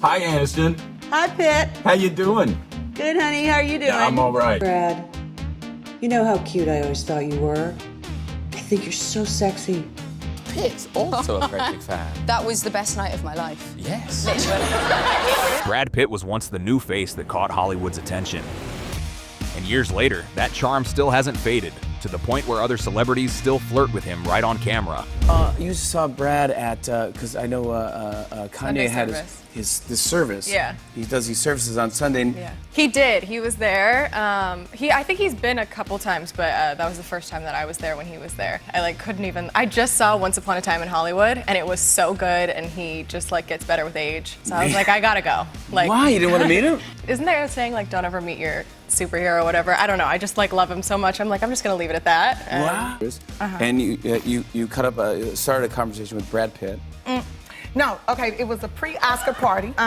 Hi, Aniston. Hi, Pitt. How you doing? Good, honey. How are you doing? Yeah, I'm all right. Brad, you know how cute I always thought you were? I think you're so sexy. Pitt's also a great big fan. That was the best night of my life. Yes. Brad Pitt was once the new face that caught Hollywood's attention. And years later, that charm still hasn't faded, to the point where other celebrities still flirt with him right on camera. You saw Brad at, because I know Kanye Sunday had service. his service. Yeah. He does these services on Sunday. Yeah. He did. He was there. I think he's been a couple times, but that was the first time that I was there when he was there. I couldn't even. I just saw Once Upon a Time in Hollywood, and it was so good. And he just gets better with age. So I was like, I gotta go. Why? You didn't want to meet him? Isn't there a saying don't ever meet your superhero or whatever? I don't know. I just love him so much. I'm just gonna leave it at that. Wow. And you cut up started a conversation with Brad Pitt. No, okay, it was a pre-Oscar party. What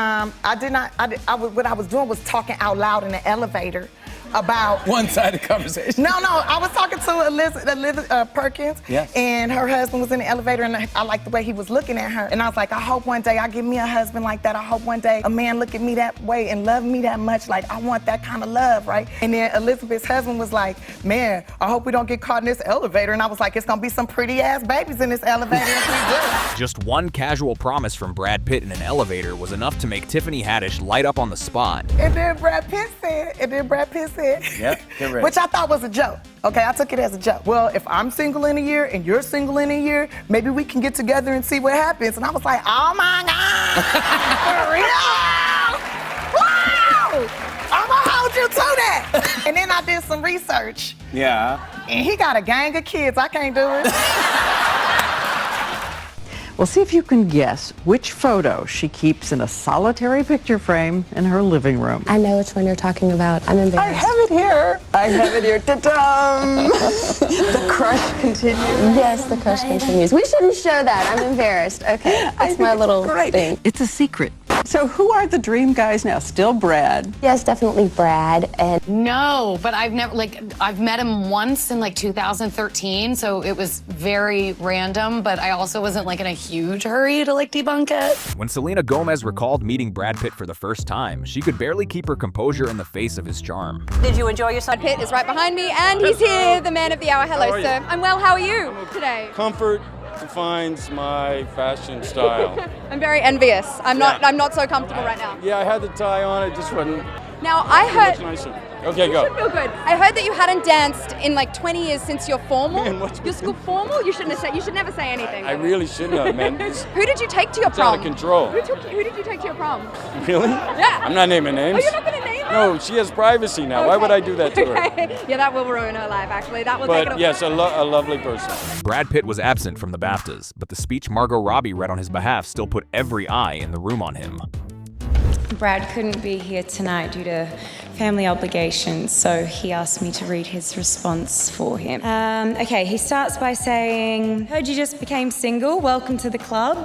I was doing was talking out loud in the elevator about... One-sided conversation. No, I was talking to Elizabeth Perkins, yes. And her husband was in the elevator, and I liked the way he was looking at her. And I was like, I hope one day I get me a husband like that. I hope one day a man look at me that way and love me that much. I want that kind of love, right? And then Elizabeth's husband was like, man, I hope we don't get caught in this elevator. And I was like, it's gonna be some pretty-ass babies in this elevator if we do. Just one casual promise from Brad Pitt in an elevator was enough to make Tiffany Haddish light up on the spot. And then Brad Pitt said, Yep, get ready. which I thought was a joke. Okay, I took it as a joke. Well, if I'm single in a year and you're single in a year, maybe we can get together and see what happens. And I was like, oh my God, for real? Wow! I'm gonna hold you to that. And then I did some research. Yeah. And he got a gang of kids. I can't do it. Well, see if you can guess which photo she keeps in a solitary picture frame in her living room. I know which one you're talking about. I'm embarrassed. I have it here. I have it here. Ta-dum! The crush continues. Yes, the crush continues. We shouldn't show that. I'm embarrassed. Okay, that's my little thing. It's a secret. So who are the dream guys now? Still Brad? Yes, definitely Brad. And no, but I've never, I've met him once in 2013, so it was very random, but I also wasn't in a huge hurry to debunk it. When Selena Gomez recalled meeting Brad Pitt for the first time, she could barely keep her composure in the face of his charm. Did you enjoy yourself? Brad Pitt is right behind me, and he's here, the man of the hour. Hello, sir. I'm well. How are you today? Comfort defines my fashion style. I'm very envious. I'm not so comfortable right now. Yeah, I had the tie on. It just wasn't. Now I heard. Much nicer. Okay, you go. should feel good. I heard that you hadn't danced in 20 years since your formal. Man, what's your school formal? You shouldn't have said. You should never say anything. I really shouldn't have, man. Who did you take to your prom? Out of control. Who did you take to your prom? Really? Yeah. I'm not naming names. Oh, you're not gonna name her? No, she has privacy now. Okay. Why would I do that to her? Yeah, that will ruin her life. Actually, that will take it But away. yes, a lovely person. Brad Pitt was absent from the BAFTAs, but the speech Margot Robbie read on his behalf still put every eye in the room on him. Brad couldn't be here tonight due to family obligations, so he asked me to read his response for him. Okay, he starts by saying, heard you just became single, welcome to the club.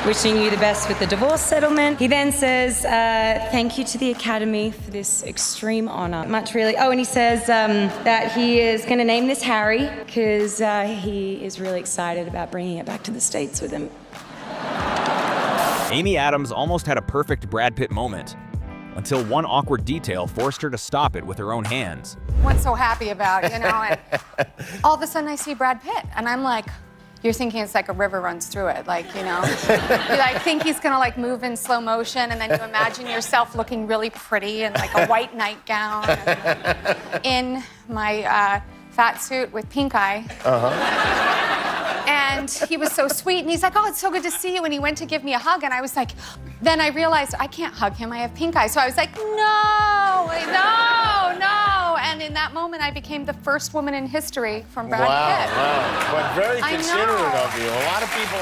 Wishing you the best with the divorce settlement. He then says, thank you to the Academy for this extreme honor. Much really. Oh, and he says that he is going to name this Harry because he is really excited about bringing it back to the States with him. Amy Adams almost had a perfect Brad Pitt moment, until one awkward detail forced her to stop it with her own hands. What's so happy about, and all of a sudden I see Brad Pitt, and I'm like, you're thinking it's like a river runs through it, you think he's gonna move in slow motion, and then you imagine yourself looking really pretty in a white nightgown, in my fat suit with pink eye. And he was so sweet, and he's like, oh, it's so good to see you, and he went to give me a hug, and I was like, then I realized I can't hug him, I have pink eye, so I was like, no, and in that moment I became the first woman in history from Brad Pitt. Wow, but very considerate of you. A lot of people...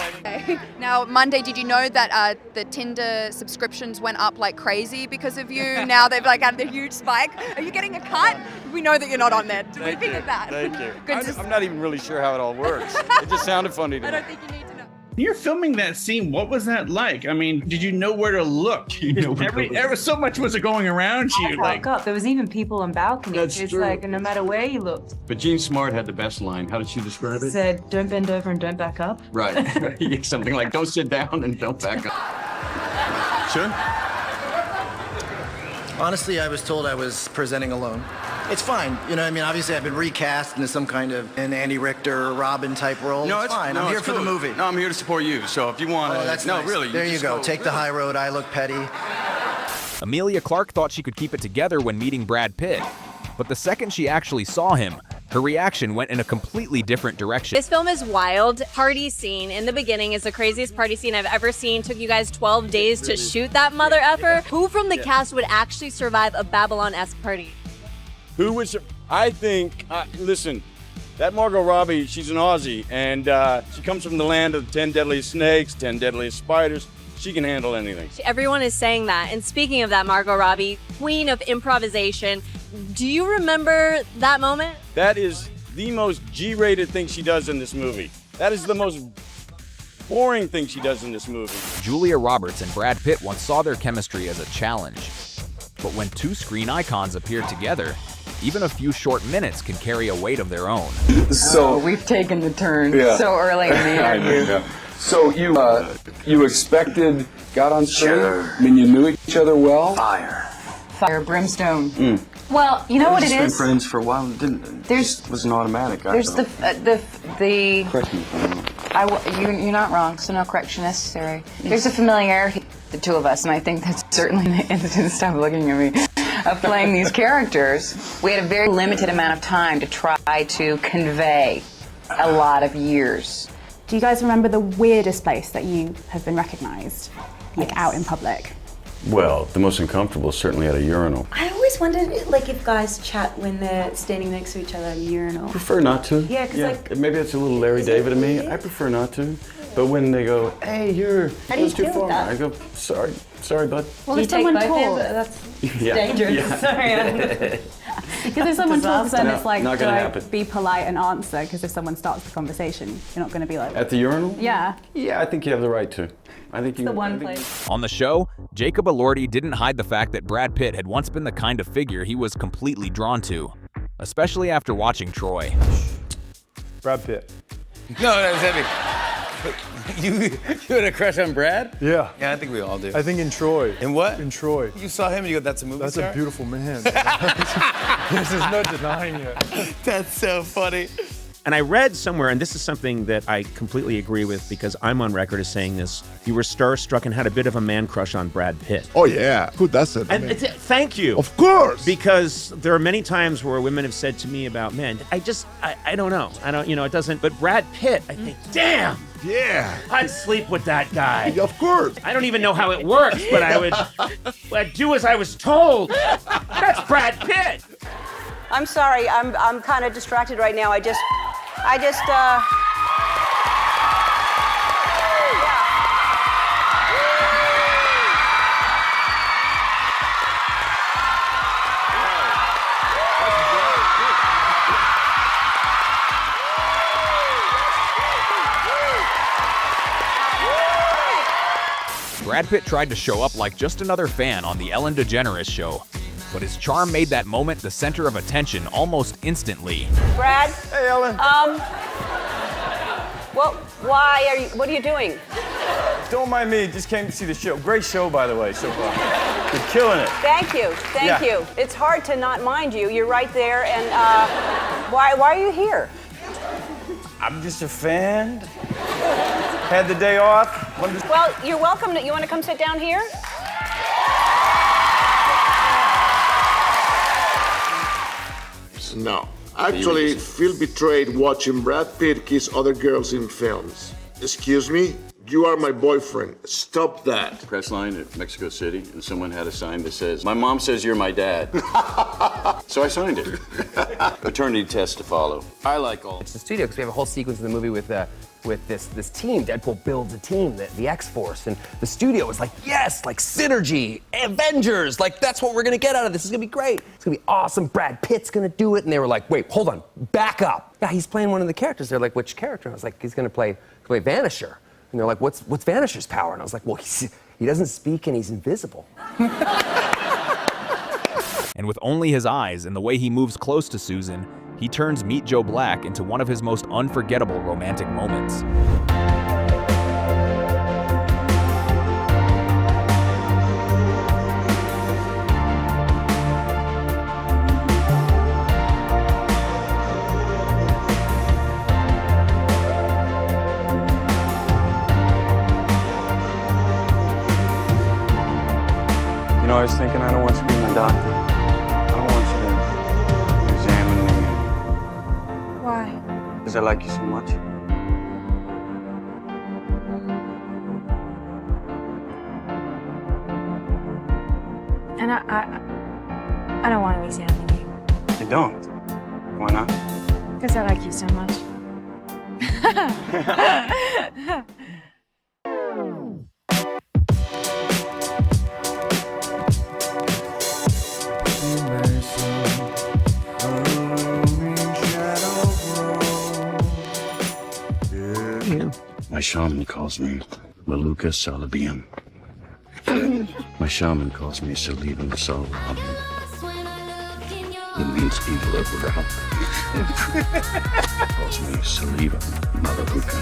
Now, Monday, did you know that the Tinder subscriptions went up like crazy because of you? Now they've had a huge spike. Are you getting a cut? We know that you're not on there. Do we think of that? Thank you. Good I'm not even really sure how it all works. It just sounded funny to me. I don't think you need to know. You're filming that scene. What was that like? I mean, did you know where to look? So much was going around you. There was even on balconies. That's it's true. like no matter where you looked. But Jean Smart had the best line. How did she describe it? Said, "Don't bend over and don't back up." Right. Something like, don't sit down and don't back up. Sure. Honestly, I was told I was presenting alone. It's fine. You know what I mean? Obviously, I've been recast into some kind of an Andy Richter, Robin type role. No, it's fine. No, I'm here it's for the cool. movie. No, I'm here to support you. So if you want to... Oh, that's no, nice. really. There you just go. Take the high road. I look petty. Amelia Clarke thought she could keep it together when meeting Brad Pitt. But the second she actually saw him, her reaction went in a completely different direction. This film is wild. Party scene in the beginning is the craziest party scene I've ever seen. Took you guys 12 days to shoot that mother effer. Who from the cast would actually survive a Babylon-esque party? Who was... I think... listen, that Margot Robbie, she's an Aussie, and she comes from the land of 10 deadliest snakes, 10 deadliest spiders. She can handle anything. Everyone is saying that. And speaking of that, Margot Robbie, queen of improvisation, do you remember that moment? That is the most G-rated thing she does in this movie. That is the most boring thing she does in this movie. Julia Roberts and Brad Pitt once saw their chemistry as a challenge. But when two screen icons appear together, even a few short minutes can carry a weight of their own. So we've taken the turn Yeah. so early in the interview. Yeah. So you expected, got on screen? I mean, you knew each other well? Fire, brimstone. Well, you know what it We've been is? friends for a while. It was an automatic. There's the Correct me if I'm wrong. you're not wrong, so no correction necessary. There's a familiarity, the two of us, and I think that's certainly the instance, stop looking at me, of playing these characters. We had a very limited amount of time to try to convey a lot of years. Do you guys remember the weirdest place that you have been recognized, like out in public? Well, the most uncomfortable is certainly at a urinal. I always wondered, like, if guys chat when they're standing next to each other at a urinal. Prefer not to. Yeah, 'cause, like- maybe it's a little Larry David of me. I prefer not to. But when they go, hey, How do you too feel far, with that? I go, sorry, bud. Well, Do if you take someone both hands? talks, That's Yeah. dangerous. Yeah. Sorry. because if someone talks, then No, it's like, not do gonna I happen. be polite and answer? Because if someone starts the conversation, you're not going to be like, At the urinal? yeah. Yeah, I think you have the right to. I think you. The one place. On the show, Jacob Elordi didn't hide the fact that Brad Pitt had once been the kind of figure he was completely drawn to, especially after watching Troy. Brad Pitt. No, that was heavy. You had a crush on Brad? Yeah. Yeah, I think we all do. I think in Troy. In what? In Troy. You saw him and you go, that's a movie That's star? a beautiful man. There's no denying it. That's so funny. And I read somewhere, and this is something that I completely agree with because I'm on record as saying this, you were starstruck and had a bit of a man crush on Brad Pitt. Oh, yeah. Who doesn't? And thank you. Of course. Because there are many times where women have said to me about men, I don't know. It doesn't. But Brad Pitt, I think, damn. Yeah. I'd sleep with that guy. Of course. I don't even know how it works, but I'd do as I was told. That's Brad Pitt. I'm sorry, I'm kind of distracted right now. I just Brad Pitt tried to show up like just another fan on the Ellen DeGeneres show, but his charm made that moment the center of attention almost instantly. Brad. Hey, Ellen. Well, what are you doing? Don't mind me. Just came to see the show. Great show, by the way, so far. You're killing it. Thank you. It's hard to not mind you. You're right there, and why are you here? I'm just a fan. Had the day off. Well, you're welcome. You want to come sit down here? No. Actually, feel betrayed watching Brad Pitt kiss other girls in films. Excuse me? You are my boyfriend. Stop that. Press line at Mexico City, and someone had a sign that says, "My mom says you're my dad." So I signed it. Paternity test to follow. I like all. It's the studio because we have a whole sequence in the movie with this team. Deadpool builds a team, the X-Force, and the studio was like, yes, like synergy, Avengers, like that's what we're gonna get out of this. It's gonna be great. It's gonna be awesome. Brad Pitt's gonna do it, and they were like, wait, hold on, back up. Yeah, he's playing one of the characters. They're like, which character? I was like, he's gonna play Vanisher. And they're like, what's Vanisher's power? And I was like, well, he doesn't speak and he's invisible. And with only his eyes and the way he moves close to Susan, he turns Meet Joe Black into one of his most unforgettable romantic moments. You know, I was thinking I don't want you to be my doctor. I don't want you to examine me. Why? Because I like you so much. And I don't want to examine you. You don't? Why not? Because I like you so much. My shaman calls me Maluka Salabian. My shaman calls me Saliba Salabian. It means evil around. Calls me Saliba Malabuka.